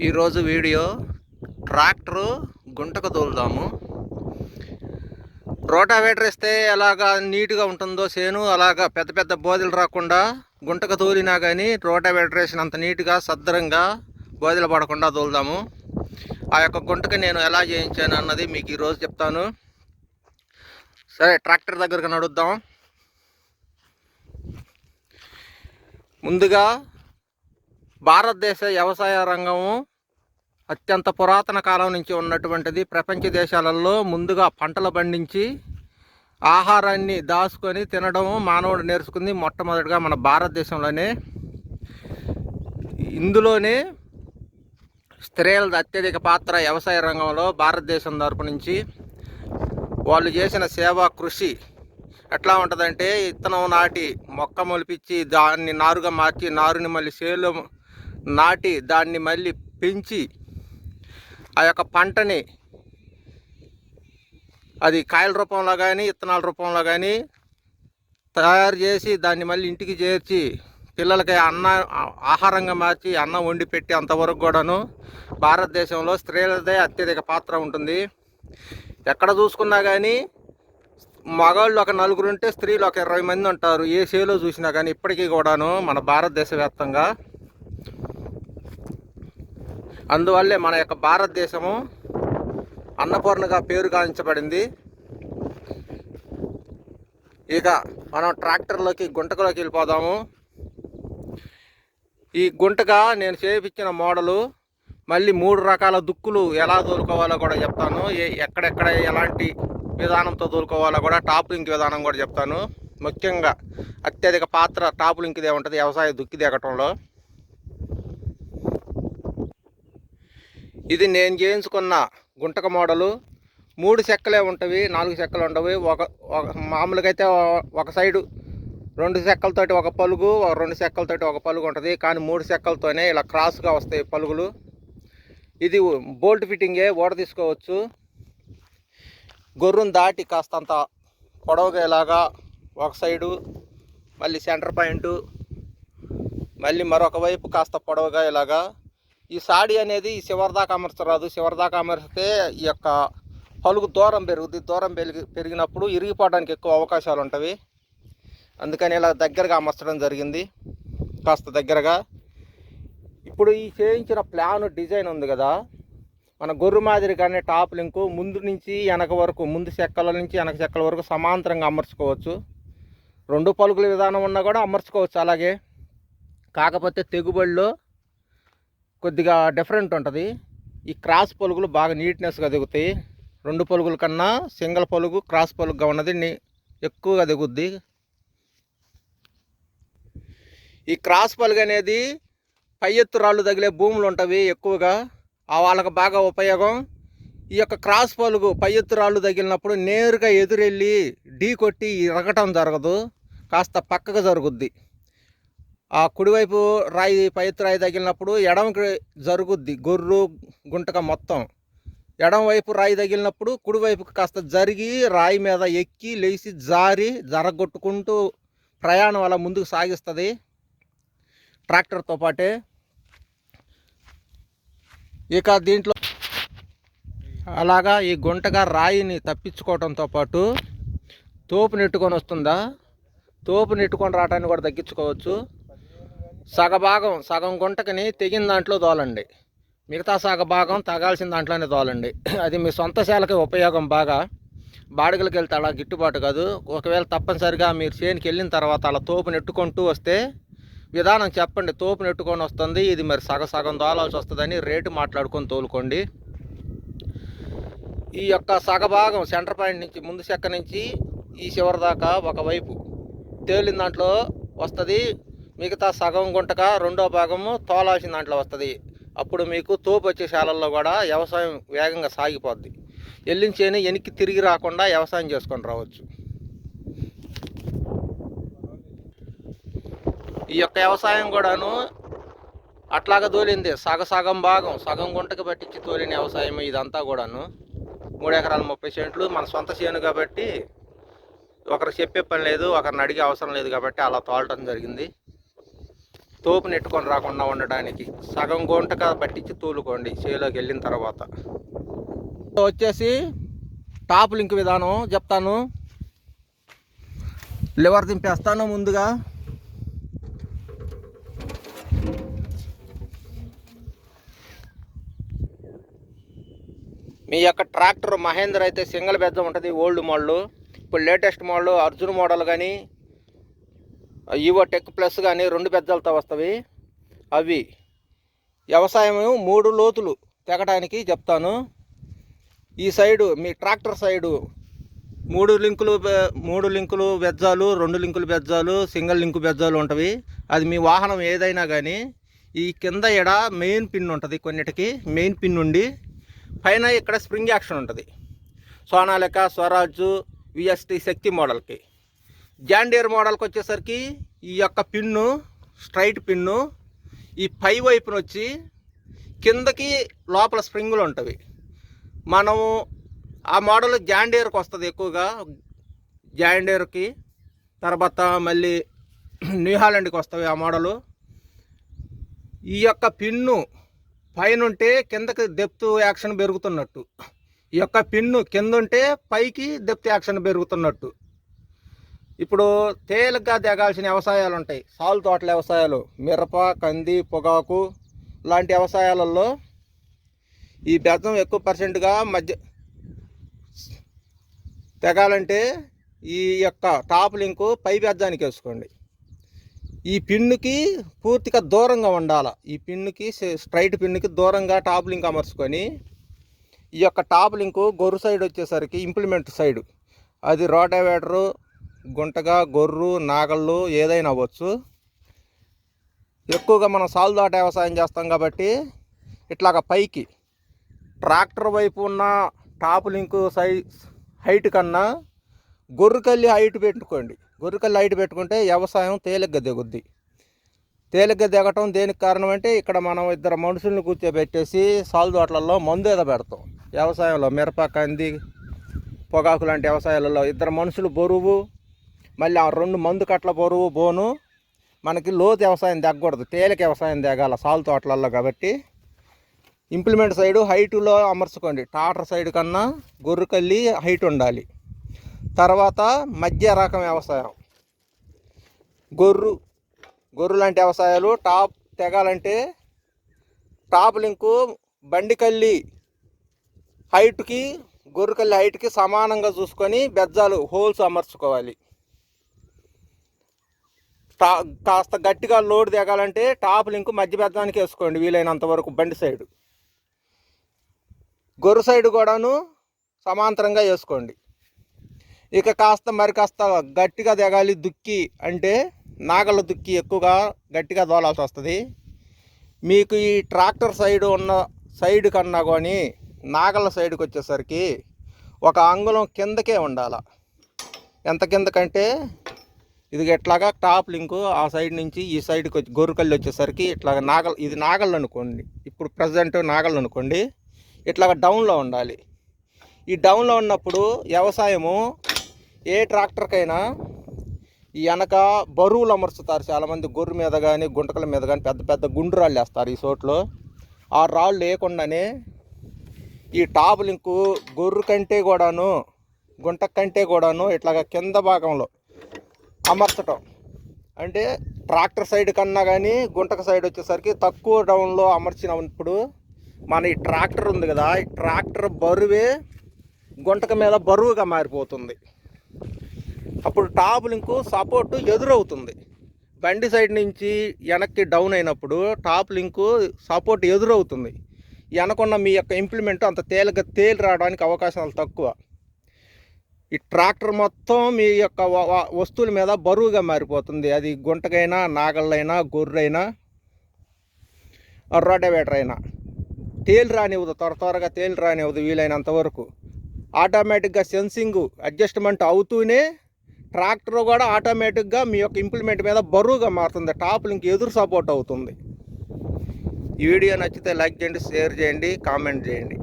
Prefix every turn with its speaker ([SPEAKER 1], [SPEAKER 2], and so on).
[SPEAKER 1] ఈరోజు video tractor గుంటకు తోలుదాము. Rotavator వేస్తే ఎలాగా నీట్గా ఉంటుందో చేను అలాగా పెద్ద పెద్ద బోదెలు రాకుండా గుంటకు తోలినా కానీ రోటావేటర్ వేసినంత నీట్గా సద్దరంగా బోదెలు పడకుండా తోలుదాము. ఆ యొక్క గుంటకు నేను ఎలా చేయించాను అన్నది మీకు ఈరోజు చెప్తాను. సరే, ట్రాక్టర్ దగ్గరకు నడుద్దాం. ముందుగా భారతదేశ వ్యవసాయ రంగము అత్యంత పురాతన కాలం నుంచి ఉన్నటువంటిది. ప్రపంచ దేశాలలో ముందుగా పంటలు పండించి ఆహారాన్ని దాచుకొని తినడం మానవుడు నేర్చుకుంది మొట్టమొదటిగా మన భారతదేశంలోనే. ఇందులోనే స్త్రీలది అత్యధిక పాత్ర వ్యవసాయ రంగంలో. భారతదేశం తరపు నుంచి వాళ్ళు చేసిన సేవా కృషి ఎట్లా ఉంటుందంటే, ఇత్తనం నాటి మొక్క మొలిపించి దాన్ని నారుగా మార్చి నారుని మళ్ళీ చేలో నాటి దాన్ని మళ్ళీ పెంచి ఆ యొక్క పంటని అది కాయల రూపంలో కానీ ఇత్తనాల రూపంలో కానీ తయారు చేసి దాన్ని మళ్ళీ ఇంటికి చేర్చి పిల్లలకి ఆహారంగా మార్చి అన్నం వండి పెట్టి అంతవరకు కూడాను భారతదేశంలో స్త్రీలదే అత్యధిక పాత్ర ఉంటుంది. ఎక్కడ చూసుకున్నా కానీ మగవాళ్ళు ఒక నలుగురు ఉంటే స్త్రీలు ఒక 20 మంది ఉంటారు. ఏ చేలో చూసినా కానీ ఇప్పటికీ కూడాను మన భారతదేశ వ్యాప్తంగా. అందువల్లే మన యొక్క భారతదేశము అన్నపూర్ణగా పేరుగాంచబడింది. ఇక మనం ట్రాక్టర్లోకి గుంటకలోకి వెళ్ళిపోదాము. ఈ గుంటగా నేను చేయించిన మోడలు మళ్ళీ 3 రకాల దుక్కులు ఎలా తోలుకోవాలో కూడా చెప్తాను. ఎక్కడెక్కడ ఎలాంటి విధానంతో తోలుకోవాలో కూడా టాప్ లింక్ విధానం కూడా చెప్తాను. ముఖ్యంగా అత్యధిక పాత్ర టాప్ లింక్దే ఉంటుంది వ్యవసాయ దుక్కి దిగటంలో. ఇది నేను చేయించుకున్న గుంటక మోడలు. 3 చెక్కలే ఉంటవి, 4 చెక్కలు ఉండవి. మామూలుగా అయితే ఒక సైడు 2 చెక్కలతోటి ఒక పలుగు, 2 చెక్కలతోటి ఒక పలుగు ఉంటుంది. కానీ 3 చెక్కలతోనే ఇలా క్రాస్గా వస్తాయి పలుగులు. ఇది బోల్ట్ ఫిట్టింగే, ఓడ తీసుకోవచ్చు. గొర్రును దాటి కాస్తంత పొడవుగా ఇలాగా ఒక సైడు, మళ్ళీ సెంటర్ పాయింటు, మళ్ళీ మరొక వైపు కాస్త పొడవుగా ఇలాగా. ఈ సాడి అనేది చివరిదాకా అమర్చరాదు. చివరిదాకా అమర్చితే ఈ యొక్క పలుగు దూరం పెరుగుద్ది. దూరం పెరిగినప్పుడు ఇరిగిపోవడానికి ఎక్కువ అవకాశాలు ఉంటాయి. అందుకని ఇలా దగ్గరగా అమర్చడం జరిగింది, కాస్త దగ్గరగా. ఇప్పుడు ఈ చేయించిన ప్లాన్ డిజైన్ ఉంది కదా, మన గొర్రె మాదిరిగానే టాప్ లింకు ముందు నుంచి వెనక వరకు, ముందు చెక్కల నుంచి వెనక చెక్కల వరకు సమాంతరంగా అమర్చుకోవచ్చు. 2 పలుకుల విధానం ఉన్నా కూడా అమర్చుకోవచ్చు అలాగే. కాకపోతే తెగుబడిలో కొద్దిగా డిఫరెంట్ ఉంటుంది. ఈ క్రాస్ పలుగులు బాగా నీట్నెస్గా దిగుతాయి. 2 పలుగుల కన్నా సింగిల్ పలుగు క్రాస్ పలుగుగా ఉన్నది ఎక్కువగా దిగుద్ది. ఈ క్రాస్ పలుగు అనేది పై ఎత్తు రాళ్ళు తగిలే భూములు ఉంటవి ఎక్కువగా, వాళ్ళకి బాగా ఉపయోగం. ఈ యొక్క క్రాస్ పలుగు పై ఎత్తు రాళ్ళు తగిలినప్పుడు నేరుగా ఎదురెళ్ళి ఢీ కొట్టి ఇరగటం జరగదు, కాస్త పక్కగా జరుగుద్ది. ఆ కుడివైపు రాయి పై ఎత్తు రాయి తగిలినప్పుడు ఎడమకి జరుగుద్ది గొర్రు గుంటక మొత్తం. ఎడమ వైపు రాయి తగిలినప్పుడు కుడివైపుకి కాస్త జరిగి రాయి మీద ఎక్కి లేచి జారి జరగొట్టుకుంటూ ప్రయాణం అలా ముందుకు సాగిస్తుంది ట్రాక్టర్తో పాటే. ఇక దీంట్లో అలాగా ఈ గుంటగా రాయిని తప్పించుకోవడంతో పాటు తోపు నెట్టుకొని వస్తుందా, తోపు నెట్టుకొని రావటాన్ని కూడా తగ్గించుకోవచ్చు. సగం గుంటకని తెగిన దాంట్లో తోలండి, మిగతా సగభాగం తగాల్సిన దాంట్లోనే తోలండి. అది మీ సొంత శాలకి ఉపయోగం. బాగా బాడుగలకు వెళ్తే అలా గిట్టుబాటు కాదు. ఒకవేళ తప్పనిసరిగా మీరు చేనుకి వెళ్ళిన తర్వాత అలా తోపు నెట్టుకుంటూ వస్తే విధానం చెప్పండి, తోపు నెట్టుకొని వస్తుంది, ఇది మరి సగం తోలాల్సి వస్తుందని రేటు మాట్లాడుకొని తోలుకోండి. ఈ యొక్క సగభాగం సెంటర్ పాయింట్ నుంచి ముందు చెక్క నుంచి ఈ చివరి దాకా ఒకవైపు తేలిన దాంట్లో వస్తుంది, మిగతా సగం గుంటక రెండో భాగము తోలాల్సిన దాంట్లో వస్తుంది. అప్పుడు మీకు తోపు వచ్చే శాలల్లో కూడా వ్యవసాయం వేగంగా సాగిపోద్ది. వెళ్ళిన చేను వెనక్కి తిరిగి రాకుండా వ్యవసాయం చేసుకొని రావచ్చు. ఈ యొక్క వ్యవసాయం కూడాను అట్లాగా తోలింది. సగం భాగం సగం గుంటకు పట్టించి తోలిన వ్యవసాయం ఇదంతా కూడాను. 3 ఎకరాల 30 సెంట్లు మన సొంత చేను కాబట్టి ఒకరు చెప్పే పని లేదు, ఒకరిని అడిగే అవసరం లేదు కాబట్టి అలా తోలటం జరిగింది. తోపు నెట్టుకొని రాకుండా ఉండడానికి సగం గుంటక పట్టించి తూలుకోండి చేలోకి వెళ్ళిన తర్వాత. వచ్చేసి టాప్ లింక్ విధానం చెప్తాను. లివర్ దింపేస్తాను ముందుగా. మీ యొక్క ట్రాక్టర్ మహేంద్ర అయితే సింగిల్ బెజ్జం ఉంటుంది, ఓల్డ్ మోడల్. ఇప్పుడు లేటెస్ట్ మోడల్ అర్జున్ మోడల్ కానీ ఈవో టెక్ ప్లస్ కానీ 2 బెజ్జాలతో వస్తవి. అవి వ్యవసాయం 3 లోతులు తెగడానికి చెప్తాను. ఈ సైడు మీ ట్రాక్టర్ సైడు 3 లింకులు బెజ్జాలు, 2 లింకులు బెజ్జాలు, సింగిల్ లింకు బెజ్జాలు ఉంటవి. అది మీ వాహనం ఏదైనా కానీ ఈ కింద ఎడ మెయిన్ పిన్ ఉంటుంది. కొన్నిటికి మెయిన్ పిన్ ఉండి పైన ఇక్కడ స్ప్రింగ్ యాక్షన్ ఉంటుంది. సోనాలిక, స్వరాజు, విఎస్టీ శక్తి మోడల్కి. జాన్ డీర్ మోడల్కి వచ్చేసరికి ఈ యొక్క పిన్ను స్ట్రైట్ పిన్ను ఈ పై వైపున వచ్చి కిందకి లోపల స్ప్రింగులు ఉంటవి. మనము ఆ మోడల్ జాన్ డీర్కి వస్తుంది ఎక్కువగా. జాన్ డీర్కి తర్వాత మళ్ళీ న్యూ హాలండ్కి వస్తుంది ఆ మోడలు. ఈ యొక్క పిన్ను పైన ఉంటే కిందకి డెప్త్ యాక్షన్ పెరుగుతున్నట్టు, ఈ యొక్క పిన్ను కింద ఉంటే పైకి డెప్త్ యాక్షన్ పెరుగుతున్నట్టు. ఇప్పుడు తేలిగ్గా దిగాల్సిన వ్యవసాయాలు ఉంటాయి, సాలు తోటల వ్యవసాయాలు, మిరప, కంది, పొగాకు లాంటి వ్యవసాయాలలో ఈ బెజ్జం ఎక్కువ పర్సెంట్గా మధ్య తెగాలంటే ఈ యొక్క టాప్ లింకు పై బెజ్జానికి వేసుకోండి. ఈ పిన్నుకి పూర్తిగా దూరంగా ఉండాలి. ఈ పిన్నుకి స్ట్రైట్ పిన్నుకి దూరంగా టాప్ లింక్ అమర్చుకొని ఈ యొక్క టాప్ లింకు గొర్రు సైడ్ వచ్చేసరికి ఇంప్లిమెంట్ సైడు అది రోటావేటరు, గుంటగా, గొర్రు, నాగళ్ళు ఏదైనా అవ్వచ్చు. ఎక్కువగా మనం సాలు దాట వ్యవసాయం చేస్తాం కాబట్టి ఇట్లాగ పైకి ట్రాక్టర్ వైపు ఉన్న టాప్ లింకు హైట్ కన్నా గొర్రుకల్లి హైట్ పెట్టుకోండి. గొర్రెకల్లి హైట్ పెట్టుకుంటే వ్యవసాయం తేలిగ్గా దిగుద్ది. తేలిగ్గా దిగటం దేనికి కారణం అంటే ఇక్కడ మనం 2 మనుషులను కూర్చోబెట్టేసి సాలు తోటలలో మందు ఏదో పెడతాం. వ్యవసాయంలో మిరప, కంది, పొగాకు లాంటి వ్యవసాయాలలో 2 మనుషులు బరువు, మళ్ళీ ఆ 2 మందు కట్ల బరువు బోను. మనకి లోతు వ్యవసాయం దిగకూడదు, తేలిక వ్యవసాయం దిగాల సాలు తోటలలో. కాబట్టి ఇంప్లిమెంట్ సైడు హైటులో అమర్చుకోండి. టాటర్ సైడ్ కన్నా గొర్రెకల్లి హైట్ ఉండాలి. తర్వాత మధ్య రకం వ్యవసాయం గొర్రు లాంటి వ్యవసాయాలు టాప్ తెగాలంటే టాప్ లింకు బండికల్లి హైట్కి గొర్రెకల్లి హైట్కి సమానంగా చూసుకొని బెజ్జాలు హోల్స్ అమర్చుకోవాలి. కాస్త గట్టిగా లోడ్ దిగాలంటే టాప్ లింకు మధ్య బెజ్జానికి వేసుకోండి వీలైనంత వరకు. బండి సైడు గొర్రె సైడు కూడాను సమాంతరంగా వేసుకోండి. ఇక కాస్త గట్టిగా దిగాలి దుక్కి అంటే నాగళ్ళ దుక్కి ఎక్కువగా గట్టిగా దోలాల్సి వస్తుంది. మీకు ఈ ట్రాక్టర్ సైడ్ ఉన్న సైడ్ కన్నా కానీ నాగళ్ళ సైడ్కి వచ్చేసరికి 1 అంగుళం కిందకే ఉండాలి. ఎంత కిందకంటే ఇది ఎట్లాగా టాప్ లింకు ఆ సైడ్ నుంచి ఈ సైడ్కి వచ్చి గొర్రెకల్లి వచ్చేసరికి ఇట్లాగ ఇది నాగళ్ళు అనుకోండి. ఇప్పుడు ప్రజెంట్ నాగళ్ళు అనుకోండి, ఇట్లాగ డౌన్లో ఉండాలి. ఈ డౌన్లో ఉన్నప్పుడు వ్యవసాయము ఏ ట్రాక్టర్కైనా ఈ వెనక బరువులు అమర్చుతారు చాలామంది. గొర్రె మీద కానీ గుంటకల మీద కానీ పెద్ద పెద్ద గుండు రాళ్ళు వేస్తారు ఈ చోట్లో. ఆ రాళ్ళు లేకుండానే ఈ టాప్ లింకు గొర్రె కంటే కూడాను గుంట కంటే కూడాను ఇట్లాగ కింద భాగంలో అమర్చటం. అంటే ట్రాక్టర్ సైడ్ కన్నా కానీ గుంటక సైడ్ వచ్చేసరికి తక్కువ డౌన్లో అమర్చినప్పుడు మన ఈ ట్రాక్టర్ ఉంది కదా, ఈ ట్రాక్టర్ బరువే గుంటక మీద బరువుగా మారిపోతుంది. అప్పుడు టాప్ లింకు సపోర్టు ఎదురవుతుంది. బండి సైడ్ నుంచి వెనక్కి డౌన్ అయినప్పుడు టాప్ లింకు సపోర్ట్ ఎదురవుతుంది. వెనకున్న మీ యొక్క ఇంప్లిమెంట్ అంత తేలి రావడానికి అవకాశాలు తక్కువ. ఈ ట్రాక్టర్ మొత్తం మీ యొక్క వస్తువుల మీద బరువుగా మారిపోతుంది. అది గుంటకైనా, నాగళ్ళైనా, గొర్రెైనా, రోటావేటర్ అయినా తేలి రానివ్వదు. త్వరగా తేలి రానివ్వదు వీలైనంత వరకు. ఆటోమేటిక్గా సెన్సింగ్ అడ్జస్ట్మెంట్ అవుతూనే ట్రాక్టర్ కూడా ఆటోమేటిక్గా మీ యొక్క ఇంప్లిమెంట్ మీద బరువుగా మారుతుంది. టాప్ లింక్ ఎదురు సపోర్ట్ అవుతుంది. ఈ వీడియో నచ్చితే లైక్ చేయండి, షేర్ చేయండి, కామెంట్ చేయండి.